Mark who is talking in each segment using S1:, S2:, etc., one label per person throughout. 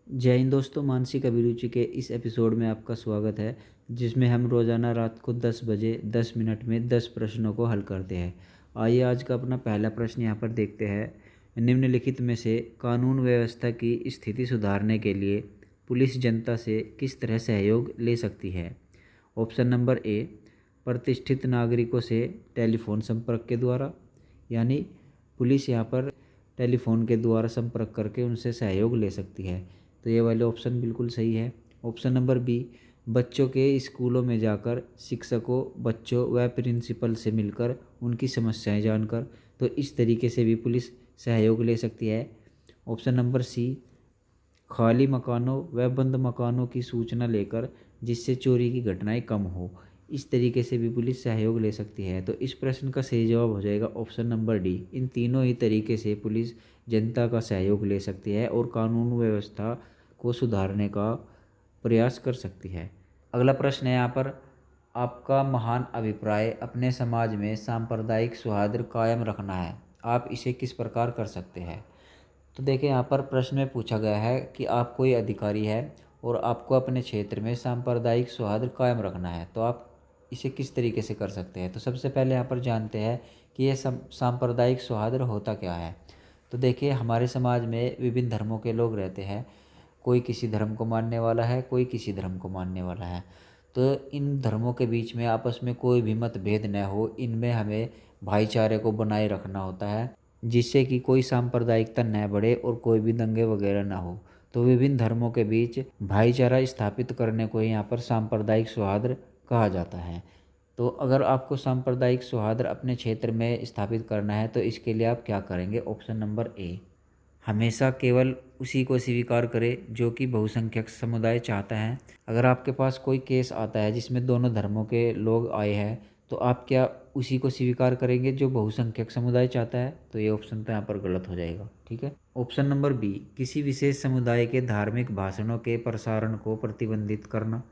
S1: जय हिंद दोस्तों, मानसिक अभिरुचि के इस एपिसोड में आपका स्वागत है, जिसमें हम रोज़ाना रात को 10 बजे 10 मिनट में 10 प्रश्नों को हल करते हैं। आइए आज का अपना पहला प्रश्न यहाँ पर देखते हैं। निम्नलिखित में से कानून व्यवस्था की स्थिति सुधारने के लिए पुलिस जनता से किस तरह सहयोग ले सकती है? ऑप्शन नंबर ए, प्रतिष्ठित नागरिकों से टेलीफोन संपर्क के द्वारा, यानी पुलिस यहाँ पर टेलीफोन के द्वारा संपर्क करके उनसे सहयोग ले सकती है। तो ये वाले ऑप्शन बिल्कुल सही है। ऑप्शन नंबर बी, बच्चों के स्कूलों में जाकर शिक्षकों, बच्चों व प्रिंसिपल से मिलकर उनकी समस्याएं जानकर, तो इस तरीके से भी पुलिस सहयोग ले सकती है। ऑप्शन नंबर सी, खाली मकानों व बंद मकानों की सूचना लेकर, जिससे चोरी की घटनाएं कम हो, इस तरीके से भी पुलिस सहयोग ले सकती है। तो इस प्रश्न का सही जवाब हो जाएगा ऑप्शन नंबर डी। इन तीनों ही तरीके से पुलिस जनता का सहयोग ले सकती है और कानून व्यवस्था को सुधारने का प्रयास कर सकती है। अगला प्रश्न है यहाँ पर, आपका महान अभिप्राय अपने समाज में सांप्रदायिक सौहार्द कायम रखना है, आप इसे किस प्रकार कर सकते हैं? तो देखिए, यहाँ पर प्रश्न में पूछा गया है कि आप कोई अधिकारी है और आपको अपने क्षेत्र में सांप्रदायिक सौहार्द कायम रखना है, तो आप इसे किस तरीके से कर सकते हैं? तो सबसे पहले यहाँ पर जानते हैं कि यह सांप्रदायिक सौहार्द होता क्या है। तो देखिए, हमारे समाज में विभिन्न धर्मों के लोग रहते हैं। कोई किसी धर्म को मानने वाला है, कोई किसी धर्म को मानने वाला है। तो इन धर्मों के बीच में आपस में कोई भी मतभेद न हो, इनमें हमें भाईचारे को बनाए रखना होता है, जिससे कि कोई सांप्रदायिकता न बढ़े और कोई भी दंगे वगैरह ना हो। तो विभिन्न धर्मों के बीच भाईचारा स्थापित करने को ही यहाँ पर सांप्रदायिक सौहार्द कहा जाता है। तो अगर आपको सांप्रदायिक सौहार्द अपने क्षेत्र में स्थापित करना है, तो इसके लिए आप क्या करेंगे? ऑप्शन नंबर ए, हमेशा केवल उसी को स्वीकार करें जो कि बहुसंख्यक समुदाय चाहता है। अगर आपके पास कोई केस आता है जिसमें दोनों धर्मों के लोग आए हैं, तो आप क्या उसी को स्वीकार करेंगे जो बहुसंख्यक समुदाय चाहता है? तो ये ऑप्शन तो यहाँ पर गलत हो जाएगा। ठीक है। ऑप्शन नंबर बी, किसी विशेष समुदाय के धार्मिक भाषणों के प्रसारण को प्रतिबंधित करना।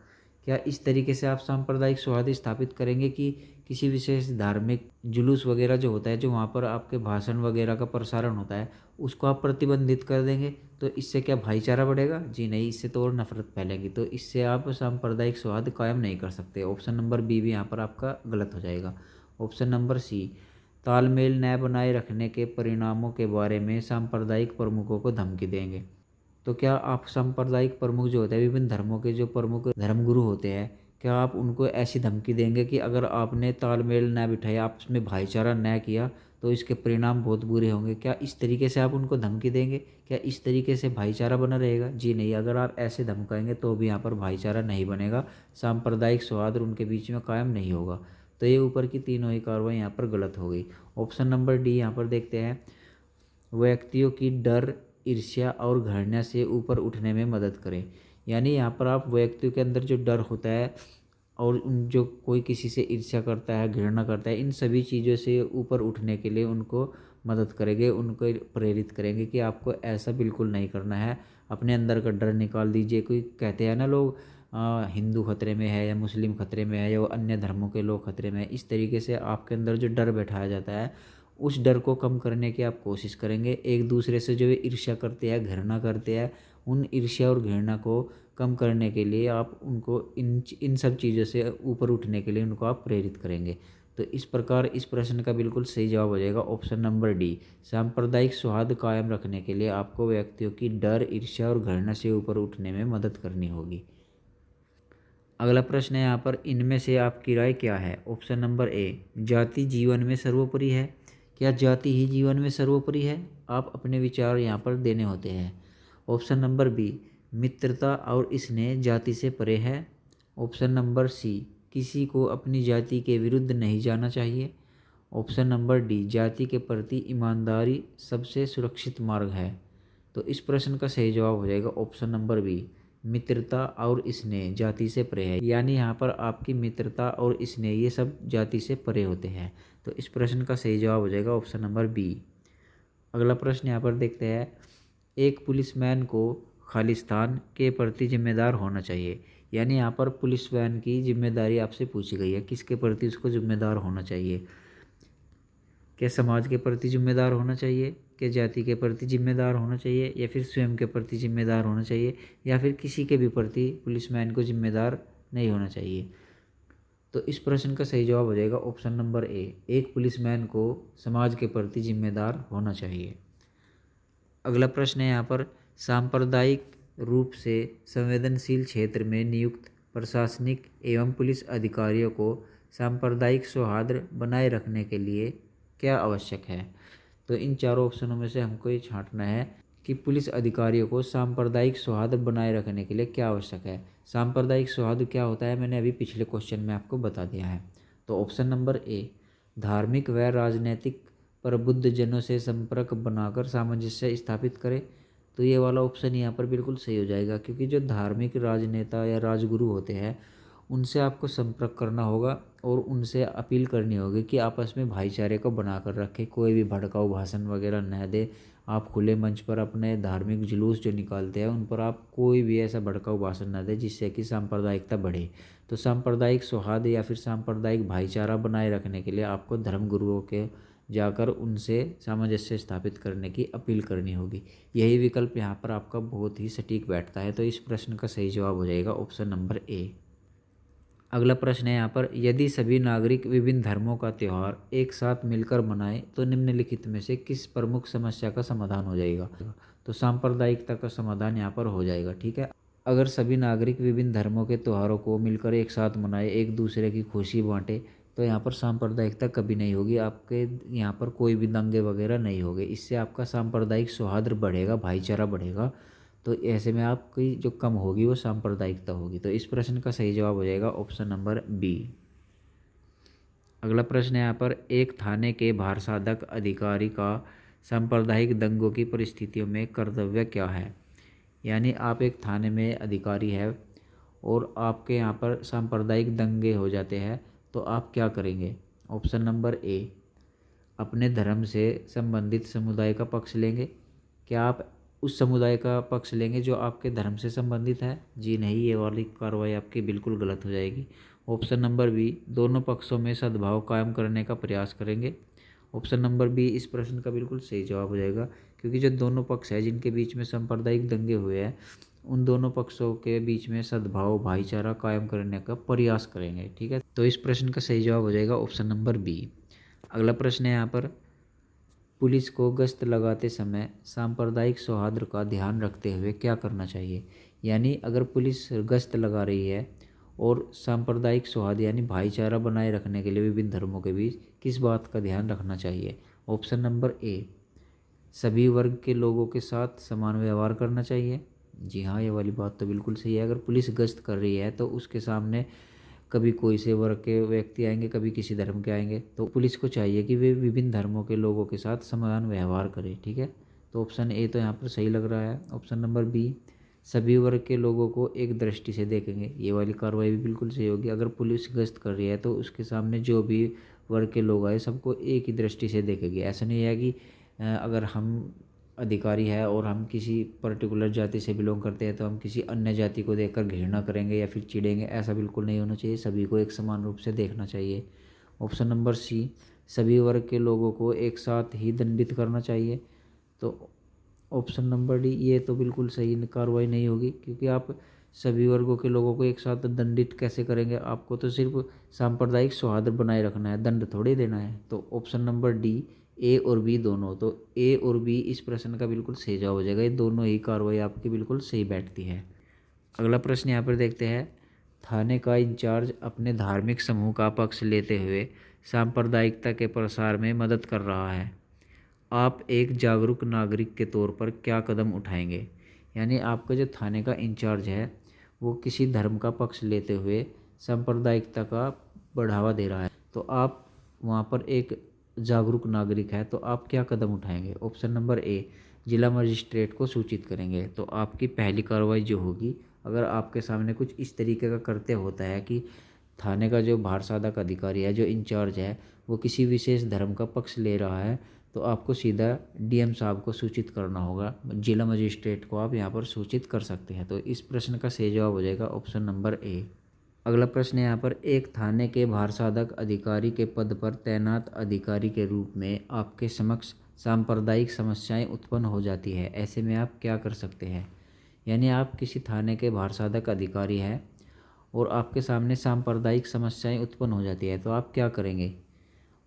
S1: क्या इस तरीके से आप सांप्रदायिक सौहार्द स्थापित करेंगे कि किसी विशेष धार्मिक जुलूस वगैरह जो होता है, जो वहाँ पर आपके भाषण वगैरह का प्रसारण होता है, उसको आप प्रतिबंधित कर देंगे? तो इससे क्या भाईचारा बढ़ेगा? जी नहीं, इससे तो और नफरत फैलेगी। तो इससे आप सांप्रदायिक सौहार्द कायम नहीं कर सकते। ऑप्शन नंबर बी भी यहाँ पर आपका गलत हो जाएगा। ऑप्शन नंबर सी, तालमेल न बनाए रखने के परिणामों के बारे में सांप्रदायिक प्रमुखों को धमकी देंगे। तो क्या आप सांप्रदायिक प्रमुख जो होते हैं, विभिन्न धर्मों के जो प्रमुख धर्मगुरु होते हैं, क्या आप उनको ऐसी धमकी देंगे कि अगर आपने तालमेल न बिठाया, आपस में भाईचारा न किया, तो इसके परिणाम बहुत बुरे होंगे? क्या इस तरीके से आप उनको धमकी देंगे? क्या इस तरीके से भाईचारा बना रहेगा? जी नहीं, अगर आप ऐसे धमकाएंगे तो भी यहाँ पर भाईचारा नहीं बनेगा, सांप्रदायिक सौहार्द उनके बीच में कायम नहीं होगा। तो ये ऊपर की तीनों ही कार्रवाई यहाँ पर गलत हो गई। ऑप्शन नंबर डी यहाँ पर देखते हैं, व्यक्तियों की डर, ईर्ष्या और घृणा से ऊपर उठने में मदद करें। यानी यहाँ पर आप व्यक्तियों के अंदर जो डर होता है और जो कोई किसी से ईर्ष्या करता है, घृणा करता है, इन सभी चीज़ों से ऊपर उठने के लिए उनको मदद करेंगे, उनको प्रेरित करेंगे कि आपको ऐसा बिल्कुल नहीं करना है, अपने अंदर का डर निकाल दीजिए। कोई कहते हैं ना लोग, हिंदू खतरे में है या मुस्लिम खतरे में है या अन्य धर्मों के लोग खतरे में है, इस तरीके से आपके अंदर जो डर बैठाया जाता है, उस डर को कम करने की आप कोशिश करेंगे। एक दूसरे से जो ईर्ष्या करते हैं, घृणा करते हैं, उन ईर्ष्या और घृणा को कम करने के लिए आप उनको इन सब चीज़ों से ऊपर उठने के लिए उनको आप प्रेरित करेंगे। तो इस प्रकार इस प्रश्न का बिल्कुल सही जवाब हो जाएगा ऑप्शन नंबर डी। सांप्रदायिक सौहार्द कायम रखने के लिए आपको व्यक्तियों की डर, ईर्ष्या और घृणा से ऊपर उठने में मदद करनी होगी। अगला प्रश्न है यहाँ पर, इनमें से आपकी राय क्या है? ऑप्शन नंबर ए, जाति जीवन में सर्वोपरि है। क्या जाति ही जीवन में सर्वोपरि है? आप अपने विचार यहाँ पर देने होते हैं। ऑप्शन नंबर बी, मित्रता और स्नेह जाति से परे है। ऑप्शन नंबर सी, किसी को अपनी जाति के विरुद्ध नहीं जाना चाहिए। ऑप्शन नंबर डी, जाति के प्रति ईमानदारी सबसे सुरक्षित मार्ग है। तो इस प्रश्न का सही जवाब हो जाएगा ऑप्शन नंबर बी, मित्रता और स्नेह जाति से परे है। यानी यहाँ पर आपकी मित्रता और स्नेह ये सब जाति से परे होते हैं। तो इस प्रश्न का सही जवाब हो जाएगा ऑप्शन नंबर बी। अगला प्रश्न यहाँ पर देखते हैं, एक पुलिसमैन को खालिस्तान के प्रति जिम्मेदार होना चाहिए। यानी यहाँ पर पुलिसमैन की जिम्मेदारी आपसे पूछी गई है, किसके प्रति उसको जिम्मेदार होना चाहिए? क्या समाज के प्रति जिम्मेदार होना चाहिए, के जाति के प्रति जिम्मेदार होना चाहिए, या फिर स्वयं के प्रति जिम्मेदार होना चाहिए, या फिर किसी के भी प्रति पुलिसमैन को जिम्मेदार नहीं होना चाहिए। तो इस प्रश्न का सही जवाब हो जाएगा ऑप्शन नंबर ए, एक पुलिसमैन को समाज के प्रति जिम्मेदार होना चाहिए। अगला प्रश्न है यहाँ पर, सांप्रदायिक रूप से संवेदनशील क्षेत्र में नियुक्त प्रशासनिक एवं पुलिस अधिकारियों को सांप्रदायिक सौहार्द बनाए रखने के लिए क्या आवश्यक है। तो इन चारों ऑप्शनों में से हमको ये छांटना है कि पुलिस अधिकारियों को सांप्रदायिक सौहार्द बनाए रखने के लिए क्या आवश्यक है। सांप्रदायिक सौहार्द क्या होता है, मैंने अभी पिछले क्वेश्चन में आपको बता दिया है। तो ऑप्शन नंबर ए, धार्मिक व राजनीतिक प्रबुद्ध जनों से संपर्क बनाकर सामंजस्य स्थापित करे। तो ये वाला ऑप्शन यहाँ पर बिल्कुल सही हो जाएगा, क्योंकि जो धार्मिक राजनेता या राजगुरु होते हैं उनसे आपको संपर्क करना होगा और उनसे अपील करनी होगी कि आपस में भाईचारे को बनाकर रखें, कोई भी भड़काऊ भाषण वगैरह न दे। आप खुले मंच पर अपने धार्मिक जुलूस जो निकालते हैं उन पर आप कोई भी ऐसा भड़काऊ भाषण न दें जिससे कि सांप्रदायिकता बढ़े। तो सांप्रदायिक सौहार्द या फिर सांप्रदायिक भाईचारा बनाए रखने के लिए आपको धर्म गुरुओं के जाकर उनसे सामंजस्य स्थापित करने की अपील करनी होगी। यही विकल्प यहाँ पर आपका बहुत ही सटीक बैठता है। तो इस प्रश्न का सही जवाब हो जाएगा ऑप्शन नंबर ए। अगला प्रश्न है यहाँ पर, यदि सभी नागरिक विभिन्न धर्मों का त्यौहार एक साथ मिलकर मनाएं तो निम्नलिखित में से किस प्रमुख समस्या का समाधान हो जाएगा। तो सांप्रदायिकता का समाधान यहाँ पर हो जाएगा। ठीक है, अगर सभी नागरिक विभिन्न धर्मों के त्योहारों को मिलकर एक साथ मनाए, एक दूसरे की खुशी बांटे, तो यहाँ पर सांप्रदायिकता कभी नहीं होगी। आपके यहाँ पर कोई भी दंगे वगैरह नहीं होंगे। इससे आपका सांप्रदायिक सौहार्द बढ़ेगा, भाईचारा बढ़ेगा। तो ऐसे में आपकी जो कम होगी वो सांप्रदायिकता होगी। तो इस प्रश्न का सही जवाब हो जाएगा ऑप्शन नंबर बी। अगला प्रश्न है यहाँ पर, एक थाने के भारसाधक अधिकारी का सांप्रदायिक दंगों की परिस्थितियों में कर्तव्य क्या है। यानी आप एक थाने में अधिकारी है और आपके यहाँ पर सांप्रदायिक दंगे हो जाते हैं, तो आप क्या करेंगे। ऑप्शन नंबर ए, अपने धर्म से संबंधित समुदाय का पक्ष लेंगे। क्या आप उस समुदाय का पक्ष लेंगे जो आपके धर्म से संबंधित है। जी नहीं, ये वाली कार्रवाई आपकी बिल्कुल गलत हो जाएगी। ऑप्शन नंबर बी, दोनों पक्षों में सद्भाव कायम करने का प्रयास करेंगे। ऑप्शन नंबर बी इस प्रश्न का बिल्कुल सही जवाब हो जाएगा, क्योंकि जो दोनों पक्ष है जिनके बीच में सांप्रदायिक दंगे हुए हैं उन दोनों पक्षों के बीच में सद्भाव भाईचारा कायम करने का प्रयास करेंगे। ठीक है, तो इस प्रश्न का सही जवाब हो जाएगा ऑप्शन नंबर बी। अगला प्रश्न है यहाँ पर, पुलिस को गश्त लगाते समय सांप्रदायिक सौहार्द का ध्यान रखते हुए क्या करना चाहिए। यानी अगर पुलिस गश्त लगा रही है और सांप्रदायिक सौहार्द यानी भाईचारा बनाए रखने के लिए विभिन्न धर्मों के बीच किस बात का ध्यान रखना चाहिए। ऑप्शन नंबर ए, सभी वर्ग के लोगों के साथ समान व्यवहार करना चाहिए। जी हाँ, ये वाली बात तो बिल्कुल सही है। अगर पुलिस गश्त कर रही है तो उसके सामने कभी कोई से वर्ग के व्यक्ति आएंगे, कभी किसी धर्म के आएंगे, तो पुलिस को चाहिए कि वे विभिन्न धर्मों के लोगों के साथ समान व्यवहार करे। ठीक है, तो ऑप्शन ए तो यहाँ पर सही लग रहा है। ऑप्शन नंबर बी, सभी वर्ग के लोगों को एक दृष्टि से देखेंगे, ये वाली कार्रवाई भी बिल्कुल सही होगी। अगर पुलिस गश्त कर रही है तो उसके सामने जो भी वर्ग के लोग आए सबको एक ही दृष्टि से देखेंगे। ऐसा नहीं है कि अगर हम अधिकारी है और हम किसी पर्टिकुलर जाति से बिलोंग करते हैं तो हम किसी अन्य जाति को देखकर घृणा करेंगे या फिर चिढ़ेंगे, ऐसा बिल्कुल नहीं होना चाहिए। सभी को एक समान रूप से देखना चाहिए। ऑप्शन नंबर सी, सभी वर्ग के लोगों को एक साथ ही दंडित करना चाहिए। तो ऑप्शन नंबर डी ये तो बिल्कुल सही कार्रवाई नहीं होगी, क्योंकि आप सभी वर्गों के लोगों को एक साथ दंडित कैसे करेंगे। आपको तो सिर्फ सांप्रदायिक सौहार्द बनाए रखना है, दंड थोड़ी देना है। तो ऑप्शन नंबर डी, ए और बी दोनों, तो ए और बी इस प्रश्न का बिल्कुल सही जवाब हो जाएगा। ये दोनों ही कार्रवाई आपकी बिल्कुल सही बैठती है। अगला प्रश्न यहाँ पर देखते हैं, थाने का इंचार्ज अपने धार्मिक समूह का पक्ष लेते हुए सांप्रदायिकता के प्रसार में मदद कर रहा है। आप एक जागरूक नागरिक के तौर पर क्या कदम उठाएंगे। यानी आपका जो थाने का इंचार्ज है वो किसी धर्म का पक्ष लेते हुए सांप्रदायिकता का बढ़ावा दे रहा है, तो आप वहाँ पर एक जागरूक नागरिक है तो आप क्या कदम उठाएंगे। ऑप्शन नंबर ए, जिला मजिस्ट्रेट को सूचित करेंगे। तो आपकी पहली कार्रवाई जो होगी, अगर आपके सामने कुछ इस तरीके का कृत्य होता है कि थाने का जो भारसाधक अधिकारी है, जो इंचार्ज है, वो किसी विशेष धर्म का पक्ष ले रहा है, तो आपको सीधा डीएम साहब को सूचित करना होगा। जिला मजिस्ट्रेट को आप यहाँ पर सूचित कर सकते हैं। तो इस प्रश्न का सही जवाब हो जाएगा ऑप्शन नंबर ए। अगला प्रश्न है यहाँ पर, एक थाने के भारसाधक अधिकारी के पद पर तैनात अधिकारी के रूप में आपके समक्ष सांप्रदायिक समस्याएं उत्पन्न हो जाती है। ऐसे में आप क्या कर सकते हैं? यानी आप किसी थाने के भारसाधक अधिकारी हैं और आपके सामने सांप्रदायिक समस्याएं उत्पन्न हो जाती है, तो आप क्या करेंगे?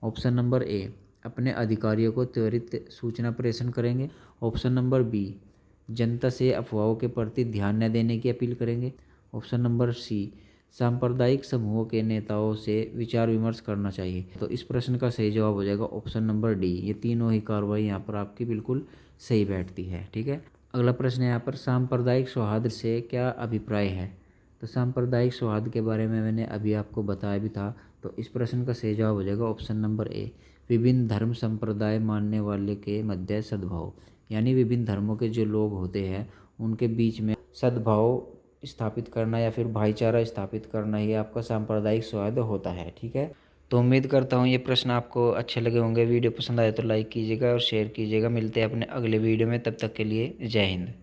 S1: ऑप्शन नंबर ए, अपने अधिकारियों को त्वरित सूचना प्रेषण करेंगे। ऑप्शन नंबर बी, जनता से अफवाहों के प्रति ध्यान न देने की अपील करेंगे। ऑप्शन नंबर सी, सांप्रदायिक समूहों के नेताओं से विचार विमर्श करना चाहिए। तो इस प्रश्न का सही जवाब हो जाएगा ऑप्शन नंबर डी। ये तीनों ही कार्रवाई यहाँ पर आपकी बिल्कुल सही बैठती है। ठीक है। अगला प्रश्न है यहाँ पर, सांप्रदायिक सौहार्द से क्या अभिप्राय है? तो सांप्रदायिक सौहार्द के बारे में मैंने अभी आपको बताया भी था। तो इस प्रश्न का सही जवाब हो जाएगा ऑप्शन नंबर ए, विभिन्न धर्म संप्रदाय मानने वाले के मध्य सद्भाव। यानी विभिन्न धर्मों के जो लोग होते हैं उनके बीच में सद्भाव स्थापित करना या फिर भाईचारा स्थापित करना ही आपका सांप्रदायिक सौहार्द होता है। ठीक है। तो उम्मीद करता हूँ ये प्रश्न आपको अच्छे लगे होंगे। वीडियो पसंद आए तो लाइक कीजिएगा और शेयर कीजिएगा। मिलते हैं अपने अगले वीडियो में, तब तक के लिए जय हिंद।